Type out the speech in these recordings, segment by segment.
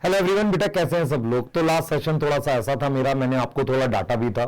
Hello everyone, बेटा कैसे हैं सब लोग। तो लास्ट सेशन थोड़ा सा ऐसा था मेरा, मैंने आपको थोड़ा डाटा भी था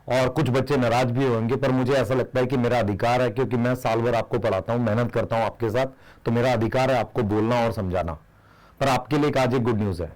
और कुछ बच्चे नाराज भी होंगे, पर मुझे ऐसा लगता है कि मेरा अधिकार है, क्योंकि मैं साल भर आपको पढ़ाता हूं, मेहनत करता हूं आपके साथ, तो मेरा अधिकार है आपको बोलना और समझाना। पर आपके लिए आज एक गुड न्यूज है।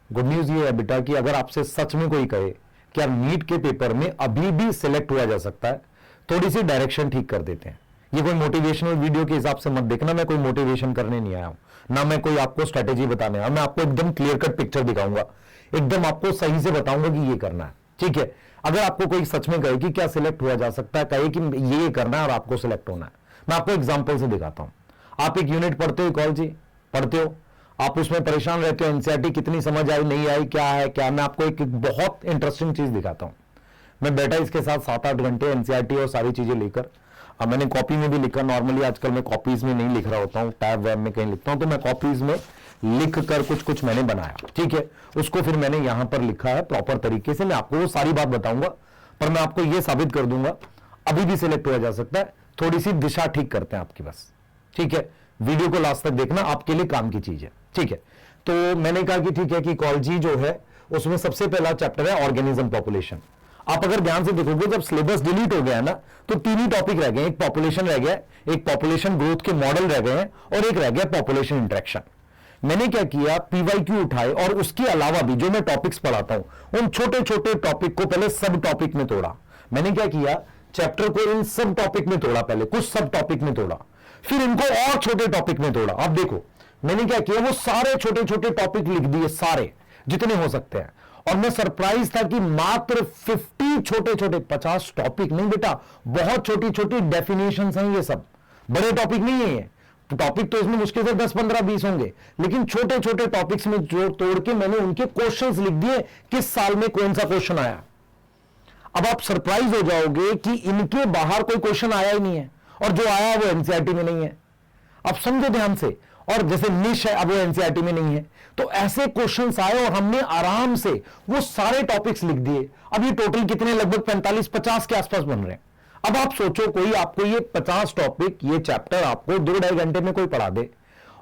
गुड न्यूज ये है बेटा कि अगर आपसे सच में कोई कहे कि यार नीट के पेपर में अभी भी सिलेक्ट हुआ जा सकता है, थोड़ी सी डायरेक्शन ठीक कर देते हैं। ये कोई मोटिवेशनल वीडियो के हिसाब से मत देखना, मैं कोई मोटिवेशन करने नहीं आया हूं, ना मैं कोई आपको स्ट्रेटेजी बताने आया। मैं आपको एकदम क्लियर कट पिक्चर दिखाऊंगा, एकदम आपको सही से बताऊंगा कि ये करना है, ठीक है। अगर आपको कोई सच में कहे कि क्या सिलेक्ट हुआ जा सकता है, कहे कि ये करना है और आपको सिलेक्ट होना है, मैं आपको एग्जाम्पल से दिखाता हूं। आप एक यूनिट पढ़ते हो इकोलॉजी, पढ़ते हो, आप उसमें परेशान रहते हो, एनसीईआरटी कितनी समझ आई नहीं आई, क्या है क्या। मैं आपको एक बहुत इंटरेस्टिंग चीज दिखाता हूं। मैं बैठा इसके साथ 7-8 घंटे एनसीईआरटी और सारी चीजें लेकर, अब मैंने कॉपी में भी लिखा। नॉर्मली आजकल मैं कॉपीज में नहीं लिख रहा होता हूं, टैब वैब में कहीं लिखता हूं, तो मैं कॉपीज में लिख कर कुछ मैंने बनाया, ठीक है। उसको फिर मैंने यहां पर लिखा है प्रॉपर तरीके से। मैं आपको वो सारी बात बताऊंगा, पर मैं आपको ये साबित कर दूंगा अभी भी सिलेक्ट हुआ जा सकता है। थोड़ी सी दिशा ठीक करते हैं आपकी बस, ठीक है। वीडियो को लास्ट तक देखना, आपके लिए काम की चीज है, ठीक है। तो मैंने कहा कि ठीक है कि इकोलॉजी जो है उसमें सबसे पहला चैप्टर है ऑर्गेनिज्म पॉपुलेशन। आप अगर ध्यान से देखोगे, जब सिलेबस डिलीट हो गया है ना, तो 3 ही टॉपिक रह गए। एक पॉपुलेशन रह गया, एक पॉपुलेशन ग्रोथ के मॉडल रह गए हैं, और एक रह गया पॉपुलेशन इंटरेक्शन। मैंने क्या किया, पीवाईक्यू उठाए और उसके अलावा भी जो मैं टॉपिक्स पढ़ाता हूं उन छोटे छोटे टॉपिक को पहले सब टॉपिक में तोड़ा। मैंने क्या किया, चैप्टर को इन सब टॉपिक में तोड़ा, पहले कुछ सब टॉपिक में तोड़ा, फिर इनको और छोटे टॉपिक में तोड़ा। अब देखो मैंने क्या किया, वो सारे छोटे छोटे टॉपिक लिख दिए, सारे जितने हो सकते हैं। और मैं सरप्राइज था कि मात्र 50 छोटे छोटे, 50 टॉपिक नहीं बेटा, बहुत छोटी छोटी डेफिनेशंस हैं ये सब, बड़े टॉपिक नहीं है ये। टॉपिक तो इसमें मुश्किल से 10, 15, 20 होंगे, लेकिन छोटे छोटे टॉपिक्स में जो तोड़ के मैंने उनके क्वेश्चंस लिख दिए, किस साल में कौन सा क्वेश्चन आया। अब आप सरप्राइज हो जाओगे कि इनके बाहर कोई क्वेश्चन आया ही नहीं है, और जो आया वो एनसीईआरटी में नहीं है। अब समझो ध्यान से, और जैसे निश है अब वो एनसीईआरटी में नहीं है। तो ऐसे क्वेश्चंस आए और हमने आराम से वो सारे टॉपिक्स लिख दिए। अब ये टोटल कितने, लगभग 45-50 के आसपास बन रहे हैं। अब आप सोचो, कोई आपको ये 50 टॉपिक, ये चैप्टर आपको 2-2.5 घंटे में कोई पढ़ा दे,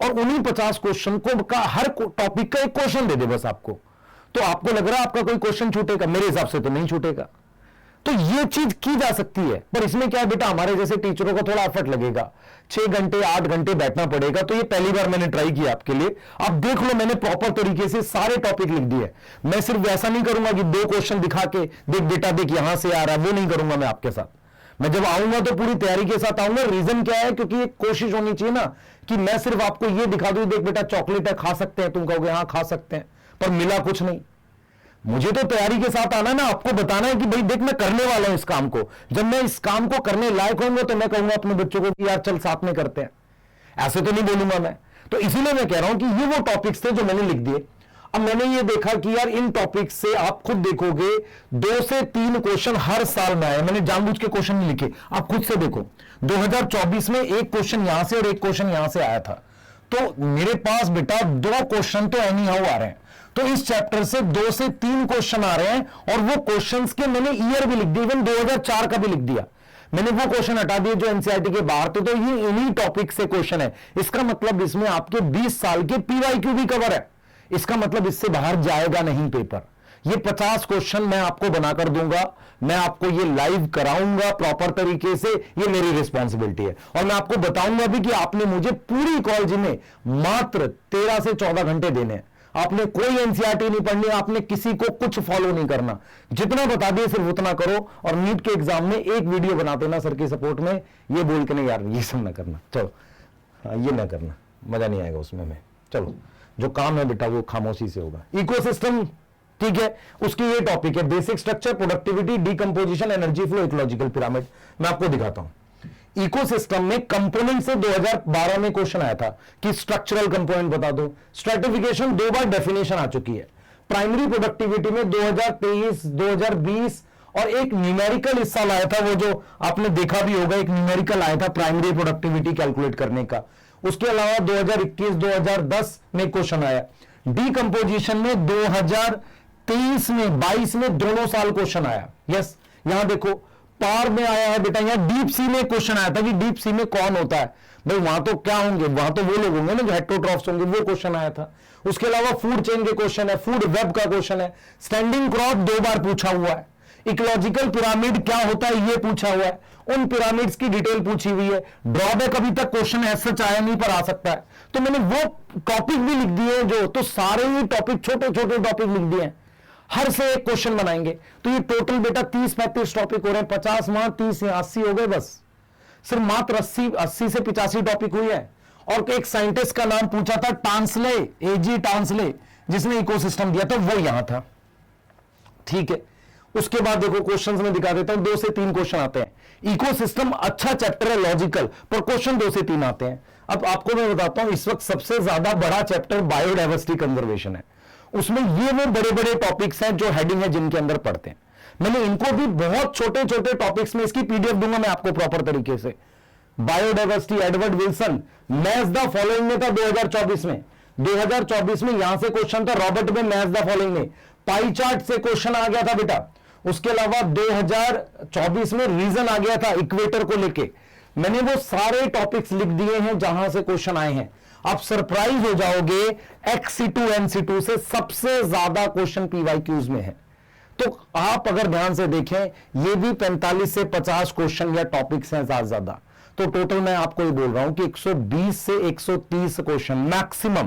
और उन्हीं 50 क्वेश्चन को का हर टॉपिक का एक क्वेश्चन दे दे बस आपको, तो आपको लग रहा है आपका कोई क्वेश्चन छूटेगा? मेरे हिसाब से तो नहीं छूटेगा। तो ये चीज की जा सकती है, पर इसमें क्या है बेटा, हमारे जैसे टीचरों को थोड़ा एफर्ट लगेगा, 6 घंटे 8 घंटे बैठना पड़ेगा। तो ये पहली बार मैंने ट्राई किया आपके लिए। आप देख लो, मैंने प्रॉपर तरीके से सारे टॉपिक लिख दिए। मैं सिर्फ वैसा नहीं करूंगा कि 2 क्वेश्चन दिखा के देख बेटा देख यहां से आ रहा है, वो नहीं करूंगा मैं आपके साथ। मैं जब आऊंगा तो पूरी तैयारी के साथ आऊंगा। रीजन क्या है, क्योंकि एक कोशिश होनी चाहिए ना कि मैं सिर्फ आपको ये दिखा दूं, देख बेटा चॉकलेट है, खा सकते हैं। तुम कहोगे हाँ खा सकते हैं, पर मिला कुछ नहीं। मुझे तो तैयारी के साथ आना ना, आपको बताना है कि भाई देख मैं करने वाला हूं इस काम को। जब मैं इस काम को करने लायक होऊंगा तो मैं कहूंगा अपने बच्चों को कि यार चल साथ में करते हैं। ऐसे तो नहीं बोलूंगा मैं। तो इसीलिए मैं कह रहा हूं कि ये वो टॉपिक्स थे जो मैंने लिख दिए। अब मैंने ये देखा कि यार इन टॉपिक्स से आप खुद देखोगे 2 से 3 क्वेश्चन हर साल में आए। मैंने जानबूझ के क्वेश्चन नहीं लिखे, आप खुद से देखो। 2024 में एक क्वेश्चन यहां से और एक क्वेश्चन यहां से आया था। तो मेरे पास बेटा 2 क्वेश्चन तो एनी हाउ आ रहे हैं। तो इस चैप्टर से 2 से 3 क्वेश्चन आ रहे हैं, और वो क्वेश्चंस के मैंने ईयर भी लिख दिया, इवन 2004 का भी लिख दिया। मैंने वो क्वेश्चन हटा दिए जो एनसीईआरटी के बाहर थे। तो ये इन्हीं टॉपिक से क्वेश्चन है। इसका मतलब इसमें आपके 20 साल के पीवाईक्यू भी कवर है। इसका मतलब इससे बाहर जाएगा नहीं पेपर। ये 50 क्वेश्चन मैं आपको बनाकर दूंगा, मैं आपको ये लाइव कराऊंगा प्रॉपर तरीके से, ये मेरी रिस्पॉन्सिबिलिटी है। और मैं आपको बताऊंगा भी कि आपने मुझे पूरी कॉलेज में मात्र 13 से 14 घंटे देने हैं। आपने कोई एनसीईआरटी नहीं पढ़नी, आपने किसी को कुछ फॉलो नहीं करना। जितना बता दिए सिर्फ उतना करो, और नीट के एग्जाम में एक वीडियो बना देना सर की सपोर्ट में, ये बोल के नहीं यार ये सब ना करना, चलो ये ना करना, मजा नहीं आएगा उसमें। मैं चलो जो काम है बेटा वो खामोशी से होगा। इकोसिस्टम, ठीक है, उसकी ये टॉपिक है, basic structure, productivity, decomposition, energy flow, ecological pyramid. मैं आपको दिखाता हूं। इकोसिस्टम में कंपोनेंट से 2012 में क्वेश्चन आया था कि स्ट्रक्चरल कंपोनेंट बता दो। स्ट्रेटिफिकेशन 2 बार डेफिनेशन आ चुकी है। प्राइमरी प्रोडक्टिविटी में 2023, 2020 और एक न्यूमेरिकल हिस्सा लाया था, वो जो आपने देखा भी होगा, एक न्यूमेरिकल आया था प्राइमरी प्रोडक्टिविटी कैलकुलेट करने का। उसके अलावा 2021, 2010 में क्वेश्चन आया। डीकंपोजिशन में 2023 में, 22 में दोनों साल क्वेश्चन आया। यस, यहां देखो पार में आया है बेटा, यहां डीप सी में क्वेश्चन आया था कि डीप सी में कौन होता है भाई, वहां तो क्या होंगे, वहां तो वो लोग होंगे ना जो हेटेरोट्रॉफ्स होंगे, वो क्वेश्चन आया था। उसके अलावा फूड चेन के क्वेश्चन है, फूड वेब का क्वेश्चन है, स्टैंडिंग क्रॉप 2 बार पूछा हुआ है, इकोलॉजिकल पिरामिड क्या होता है ये पूछा हुआ है, उन पिरामिड्स की डिटेल पूछी हुई है। ड्रॉबैक अभी तक क्वेश्चन ऐसा आया नहीं पर आ सकता है, तो मैंने वो टॉपिक भी लिख दिए जो, तो सारे ही टॉपिक छोटे छोटे टॉपिक लिख दिए हैं, हर से एक क्वेश्चन बनाएंगे। तो ये टोटल बेटा 30-35 टॉपिक हो रहे हैं, 50 वहां 30 या 80 हो गए, बस सिर्फ मात्र 80 से 85 टॉपिक हुई है। और एक साइंटिस्ट का नाम पूछा था टांसले, एजी टांसले, जिसने इकोसिस्टम दिया था, वो यहां था। ठीक है, उसके बाद देखो क्वेश्चंस में दिखा देता हूं, 2 से 3 क्वेश्चन आते हैं। इकोसिस्टम अच्छा चैप्टर है लॉजिकल, पर क्वेश्चन 2 से 3 आते हैं। अब आपको मैं बताता हूं, इस वक्त सबसे ज्यादा बड़ा चैप्टर बायोडाइवर्सिटी कंजर्वेशन है, उसमें ये वो बड़े बड़े टॉपिक्स हैं जो हेडिंग है जिनके अंदर पढ़ते हैं। मैंने इनको भी बहुत छोटे छोटे टॉपिक्स में, इसकी पीडीएफ दूंगा मैं आपको प्रॉपर तरीके से। Biodiversity, Edward Wilson, match the following में था 2024 में। 2024 में यहां से क्वेश्चन था, रॉबर्ट में मैच द फॉलोइंग में पाई चार्ट से क्वेश्चन आ गया था बेटा। उसके अलावा 2024 में रीजन आ गया था इक्वेटर को लेके। मैंने वो सारे टॉपिक्स लिख दिए हैं जहां से क्वेश्चन आए हैं। आप सरप्राइज हो जाओगे, XC2 NC2 से सबसे ज्यादा क्वेश्चन पीवाईक्यूज में है। तो आप अगर ध्यान से देखें, ये भी 45 से 50 क्वेश्चन या टॉपिक्स हैं ज्यादा। तो टोटल मैं आपको ये बोल रहा हूं कि 120 से 130 क्वेश्चन मैक्सिमम,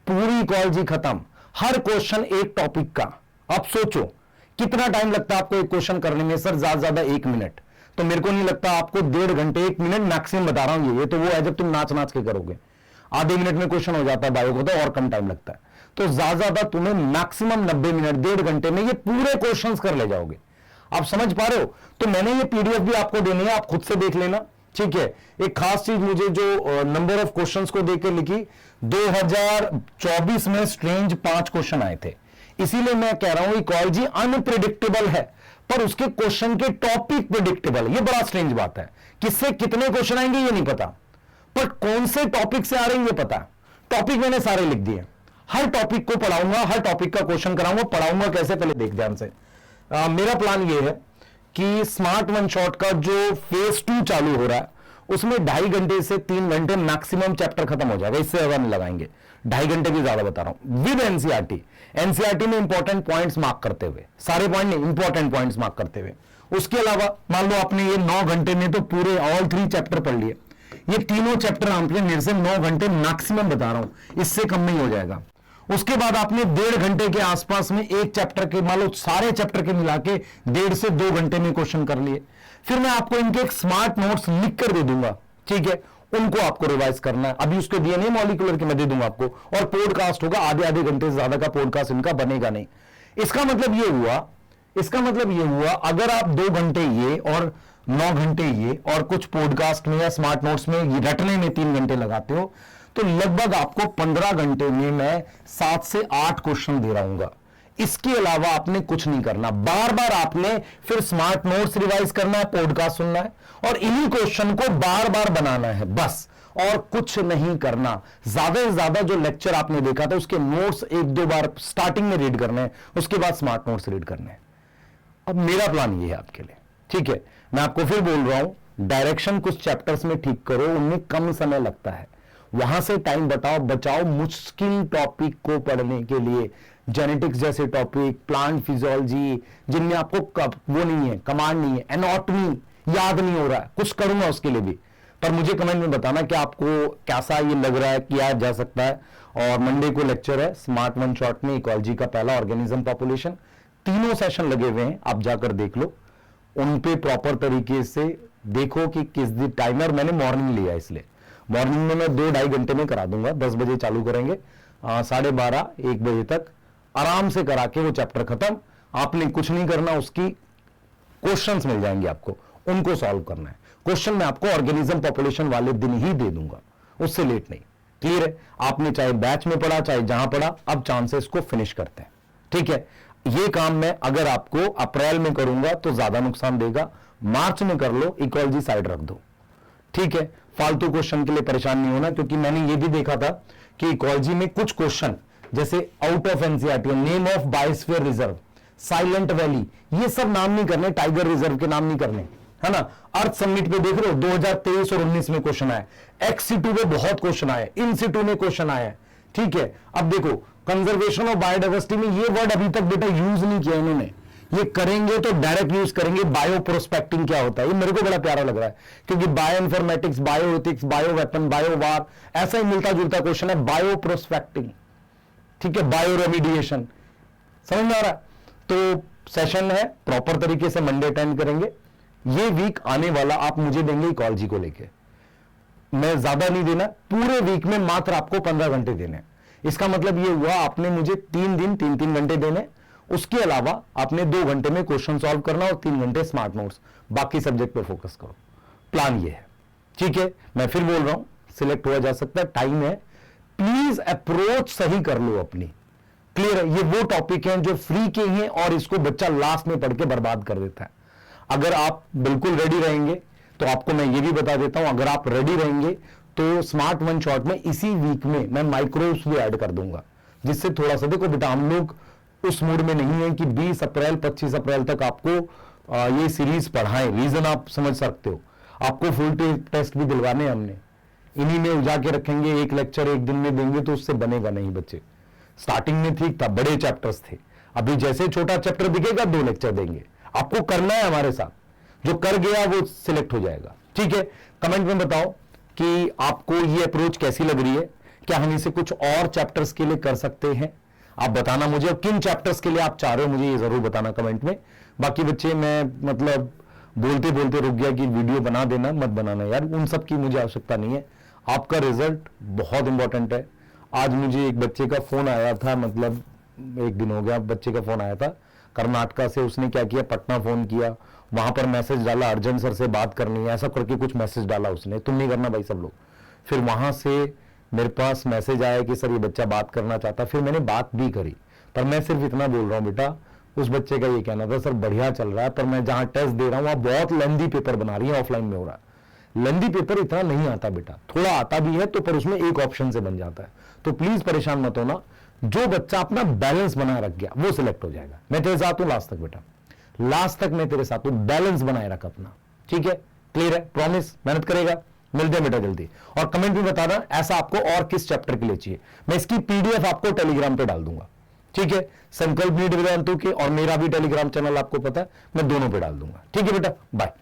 पूरी इकोलॉजी खत्म, हर क्वेश्चन एक टॉपिक का। आप सोचो कितना टाइम लगता है आपको एक क्वेश्चन करने में? सर ज्यादा 1 मिनट। तो मेरे को नहीं लगता आपको 1.5 घंटे, 1 मिनट मैक्सिमम बता रहा हूं। ये तो वो है जब तुम नाच नाच के करोगे, आधे मिनट में क्वेश्चन हो जाता है बायो को, तो और कम टाइम लगता है। तो ज्यादा तुम्हें मैक्सिमम 90 मिनट, 1.5 घंटे में ये पूरे क्वेश्चंस कर ले जाओगे। आप समझ पा रहे हो? तो मैंने ये पीडीएफ भी आपको देनी है, आप खुद से देख लेना। ठीक है, एक खास चीज मुझे जो नंबर ऑफ क्वेश्चंस को देख के लिखी, 2024 में स्ट्रेंज 5 क्वेश्चन आए थे। इसीलिए मैं कह रहा हूं इकोलॉजी अनप्रिडिक्टेबल है, पर उसके क्वेश्चन के टॉपिक प्रिडिक्टेबल है। ये बड़ा स्ट्रेंज बात है, किससे कितने क्वेश्चन आएंगे ये नहीं पता, पर कौन से टॉपिक से आ रहे हैं ये पता है। टॉपिक मैंने सारे लिख दिए, हर टॉपिक को पढ़ाऊंगा, हर टॉपिक का क्वेश्चन कराऊंगा। पढ़ाऊंगा कैसे, पहले देख ध्यान से। मेरा प्लान ये है कि स्मार्ट वन शॉट का जो फेज 2 चालू हो रहा है, उसमें 2.5 घंटे से 3 घंटे मैक्सिमम चैप्टर खत्म हो जाएगा, इससे ज्यादा नहीं लगाएंगे। 2.5 घंटे भी ज्यादा बता रहा हूं, विद एनसीईआरटी। एनसीईआरटी में इंपॉर्टेंट पॉइंट्स मार्क करते हुए, सारे पॉइंट नहीं, इंपॉर्टेंट पॉइंट्स मार्क करते हुए। उसके अलावा मान लो आपने ये 9 घंटे में तो पूरे ऑल 3 चैप्टर पढ़ लिए, ये तीनों चैप्टर आपके मेरे से 9 घंटे मैक्सिमम बता रहा हूं, इससे कम नहीं हो जाएगा। उसके बाद आपने 1.5 घंटे के आसपास में एक चैप्टर के, मान लो सारे चैप्टर के मिला के 1.5 से 2 घंटे में क्वेश्चन कर लिए। फिर मैं आपको इनके एक स्मार्ट नोट्स लिख कर दे दूंगा, ठीक है, उनको आपको रिवाइज करना है। अभी उसके दिए नहीं मॉलिक्यूलर के, मैं दे दूंगा आपको। और पॉडकास्ट होगा, आधे घंटे से ज्यादा का पॉडकास्ट इनका बनेगा नहीं। इसका मतलब ये हुआ अगर आप 2 घंटे ये और 9 घंटे ये और कुछ पॉडकास्ट में या स्मार्ट नोट्स में रटने में 3 घंटे लगाते हो, तो लगभग आपको 15 घंटे में मैं 7 से 8 क्वेश्चन दे रहूंगा। इसके अलावा आपने कुछ नहीं करना, बार बार आपने फिर स्मार्ट नोट्स रिवाइज करना है, पॉडकास्ट सुनना है और इन्हीं क्वेश्चन को बार बार बनाना है, बस, और कुछ नहीं करना। ज्यादा से ज्यादा जो लेक्चर आपने देखा था उसके नोट्स 1-2 बार स्टार्टिंग में रीड करने हैं, उसके बाद स्मार्ट नोट्स रीड करने हैं। अब मेरा प्लान ये है आपके लिए, ठीक है, मैं आपको फिर बोल रहा हूं, डायरेक्शन कुछ चैप्टर्स में ठीक करो, उनमें कम समय लगता है, वहां से टाइम बचाओ मुश्किल टॉपिक को पढ़ने के लिए। जेनेटिक्स जैसे टॉपिक, प्लांट फिजियोलॉजी, जिनमें आपको वो नहीं है, कमांड नहीं है, एनाटॉमी याद नहीं हो रहा है, कुछ करूंगा उसके लिए भी। पर मुझे कमेंट में बताना कि आपको कैसा ये लग रहा है, किया जा सकता है। और मंडे को लेक्चर है स्मार्ट वन शॉट में, इकोलॉजी का पहला, ऑर्गेनिज्म पॉपुलेशन, 3 सेशन लगे हुए हैं, आप जाकर देख लो, उन पे प्रॉपर तरीके से देखो कि किस दिन। टाइमर मैंने मॉर्निंग लिया, इसलिए मॉर्निंग में मैं 2-2.5 घंटे में करा दूंगा। 10 बजे चालू करेंगे, 12:30-1 बजे तक आराम से करा के वो चैप्टर खत्म। आपने कुछ नहीं करना, उसकी क्वेश्चंस मिल जाएंगे आपको, उनको सॉल्व करना है। क्वेश्चन मैं आपको ऑर्गेनिज्म पॉपुलेशन वाले दिन ही दे दूंगा, उससे लेट नहीं। क्लियर है? आपने चाहे बैच में पढ़ा चाहे जहां पढ़ा, अब चांसेस को फिनिश करते हैं, ठीक है। ये काम मैं अगर आपको अप्रैल में करूंगा तो ज्यादा नुकसान देगा, मार्च में कर लो, इकोलॉजी साइड रख दो, ठीक है। फालतू क्वेश्चन के लिए परेशान नहीं होना, क्योंकि मैंने ये भी देखा था कि इकोलॉजी में कुछ क्वेश्चन जैसे out of NCERT, name of biosphere reserve, silent valley, ये सब नाम नहीं करने, टाइगर रिजर्व के नाम नहीं करने, है ना। अर्थ समिट पे देख रहे हो 2023 और 19 में क्वेश्चन आए, एक्स सीटू में बहुत क्वेश्चन आए, इन सीटू में क्वेश्चन आए, ठीक है। अब देखो कंजर्वेशन ऑफ बायोडाइवर्सिटी में ये वर्ड अभी तक बेटा यूज नहीं किया इन्होंने, ये करेंगे तो डायरेक्ट यूज करेंगे। बायो प्रोस्पेक्टिंग क्या होता है, ये मेरे को बड़ा प्यारा लग रहा है, क्योंकि bioinformatics, bioethics, bioweapon, bio war, ऐसा ही मिलता जुलता क्वेश्चन है, बायो प्रोस्पेक्टिंग, ठीक है, बायो रेमिडिएशन, समझ में आ रहा। तो सेशन है प्रॉपर तरीके से मंडे अटेंड करेंगे। ये वीक आने वाला आप मुझे देंगे इकोलॉजी को लेके, मैं ज्यादा नहीं देना, पूरे वीक में मात्र आपको 15 घंटे देने। इसका मतलब ये हुआ आपने मुझे 3 दिन 3-3 घंटे देने, उसके अलावा आपने 2 घंटे में क्वेश्चन सॉल्व करना और 3 घंटे स्मार्ट नोट्स, बाकी सब्जेक्ट पे फोकस करो। प्लान ये है, ठीक है। मैं फिर बोल रहा हूं, सिलेक्ट हुआ जा सकता है, टाइम है, प्लीज अप्रोच सही कर लो अपनी, क्लियर है। ये वो टॉपिक हैं जो फ्री के हैं और इसको बच्चा लास्ट में पढ़ के बर्बाद कर देता है। अगर आप बिल्कुल रेडी रहेंगे तो आपको मैं ये भी बता देता हूं, अगर आप रेडी रहेंगे तो स्मार्ट वन शॉट में इसी वीक में मैं माइक्रोस भी ऐड कर दूंगा, जिससे थोड़ा सा देखो बेटा हम लोग उस मूड में नहीं है कि 20 अप्रैल 25 अप्रैल तक आपको ये सीरीज पढ़ाएं। रीजन आप समझ सकते हो, आपको फुल टेस्ट भी दिलवाने हमने, इन्हीं में उलझा के रखेंगे, एक लेक्चर एक दिन में देंगे तो उससे बनेगा नहीं बच्चे। स्टार्टिंग में ठीक था, बड़े चैप्टर्स थे, अभी जैसे छोटा चैप्टर दिखेगा 2 लेक्चर देंगे। आपको करना है हमारे साथ, जो कर गया वो सिलेक्ट हो जाएगा, ठीक है। कमेंट में बताओ कि आपको ये अप्रोच कैसी लग रही है, क्या हम इसे कुछ और चैप्टर्स के लिए कर सकते हैं, आप बताना मुझे, और किन चैप्टर्स के लिए आप चाह रहे हो मुझे ये जरूर बताना कमेंट में। बाकी बच्चे मैं मतलब बोलते बोलते रुक गया कि वीडियो बना देना, मत बनाना यार, उन सब की मुझे आवश्यकता नहीं है। आपका रिजल्ट बहुत इंपॉर्टेंट है। आज मुझे एक बच्चे का फोन आया था, मतलब 1 दिन हो गया, बच्चे का फोन आया था कर्नाटका से। उसने क्या किया, पटना फोन किया, वहां पर मैसेज डाला अर्जन सर से बात करनी है, ऐसा करके कुछ मैसेज डाला उसने, तुम नहीं करना भाई सब लोग। फिर वहां से मेरे पास मैसेज आया कि सर ये बच्चा बात करना चाहता, फिर मैंने बात भी करी। पर मैं सिर्फ इतना बोल रहा हूं बेटा, उस बच्चे का ये कहना था सर बढ़िया चल रहा है, पर मैं जहां टेस्ट दे रहा हूं आप बहुत लेंदी पेपर बना रही है, ऑफलाइन में हो रहा है। लेंदी पेपर इतना नहीं आता बेटा, थोड़ा आता भी है तो पर उसमें एक ऑप्शन से बन जाता है। तो प्लीज परेशान मत होना, जो बच्चा अपना बैलेंस बनाए रख गया वो सिलेक्ट हो जाएगा। मैं तेरे साथ हूं लास्ट तक बेटा, लास्ट तक मैं तेरे साथ हूं, बैलेंस बनाए रख अपना, ठीक है, क्लियर है, प्रॉमिस, मेहनत करेगा। मिलते हैं बेटा जल्दी, और कमेंट में बताना ऐसा आपको और किस चैप्टर के लिए चाहिए, मैं इसकी पीडीएफ आपको टेलीग्राम पे डाल दूंगा, ठीक है। संकल्प नीट वेदांतु के और मेरा भी टेलीग्राम चैनल आपको पता है, मैं दोनों पे डाल दूंगा, ठीक है बेटा, बाय।